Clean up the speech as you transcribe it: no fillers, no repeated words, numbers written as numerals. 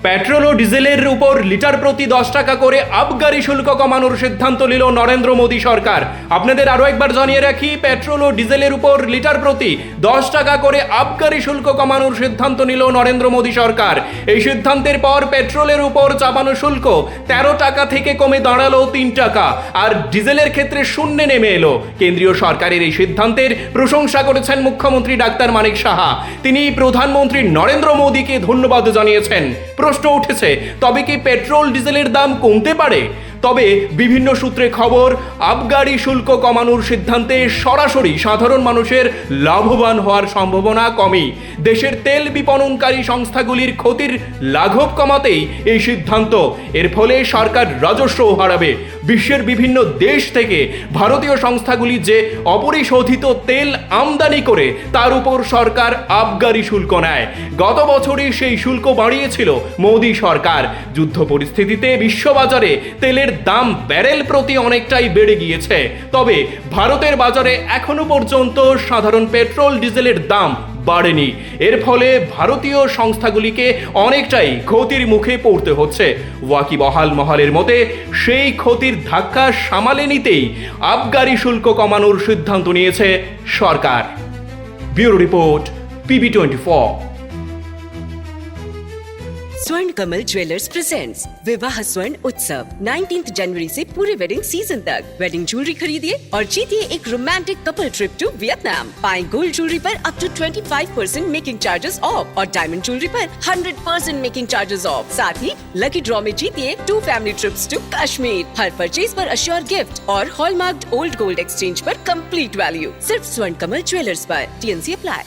Petrol ও ডিজেলের উপর litre প্রতি 10 টাকা করে আবগারি শুল্ক কমানোর সিদ্ধান্ত নিল নরেন্দ্র মোদী সরকার। আপনাদের আরও একবার জানিয়ে রাখি, পেট্রোল ও ডিজেলের উপর লিটার প্রতি 10 টাকা করে আবগারি শুল্ক কমানোর সিদ্ধান্ত নিল নরেন্দ্র মোদী সরকার। এই সিদ্ধান্তের পর পেট্রোলের উপর চাপানো শুল্ক 13 টাকা থেকে কমে দাঁড়ালো 3 টাকা, আর ডিজেলের ক্ষেত্রে শূন্যে নেমে এলো। কেন্দ্রীয় সরকারের এই সিদ্ধান্তের প্রশংসা করেছেন মুখ্যমন্ত্রী ডাক্তার মানিক সাহা। তিনি প্রধানমন্ত্রী নরেন্দ্র মোদীকে ধন্যবাদ জানিয়েছেন। প্রশ্ন উঠেছে, তবে কি পেট্রোল ডিজেলের দাম কমতে পারে? তবে বিভিন্ন সূত্রে খবর, আবগারি শুল্ক কমানোর সিদ্ধান্তে সরাসরি সাধারণ মানুষের লাভবান হওয়ার সম্ভাবনা কমই। দেশের তেল বিপণনকারী সংস্থাগুলির ক্ষতির লাঘব কমাতেই এই সিদ্ধান্ত। এর ফলে সরকার রাজস্বও হারাবে। বিশ্বের বিভিন্ন দেশ থেকে ভারতীয় সংস্থাগুলি যে অপরিশোধিত তেল আমদানি করে তার উপর সরকার আবগারি শুল্ক নেয়। গত বছরই সেই শুল্ক বাড়িয়েছিল মোদী সরকার। যুদ্ধ পরিস্থিতিতে বিশ্ববাজারে তেলের দাম ব্যারেল প্রতি অনেকটাই বেড়ে গিয়েছে। তবে ভারতের বাজারে এখনো পর্যন্ত সাধারণ পেট্রোল ডিজেলের দাম বাড়েনি। এর ফলে ভারতীয় সংস্থাগুলিকে অনেকটাই ক্ষতির মুখে পড়তে হচ্ছে। ওয়াকিবহাল মহলের মতে সেই ক্ষতির ধাক্কা সামালে নিতেই আবগারি শুল্ক কমানোর সিদ্ধান্ত নিয়েছে সরকার। Bureau report, PB24। स्वर्ण कमल ज्वेलर्स प्रेजेंट्स विवाह स्वर्ण उत्सव 19 जनवरी से पूरे वेडिंग सीजन तक। वेडिंग ज्वेलरी खरीदिए और जीतिए एक romantic couple trip to Vietnam. पाएं गोल्ड ज्वेलरी पर up to 25% making charges off और डायमंड ज्वेलरी पर 100% मेकिंग चार्जेस ऑफ। साथ ही लकी ड्रॉ में जीतिए 2 फैमिली ट्रिप्स टू कश्मीर। हर परचेज पर अश्योर गिफ्ट और हॉलमार्क्ड ओल्ड गोल्ड एक्सचेंज पर कंप्लीट वैल्यू। सिर्फ स्वर्ण कमल ज्वेलर्स पर। TNC apply.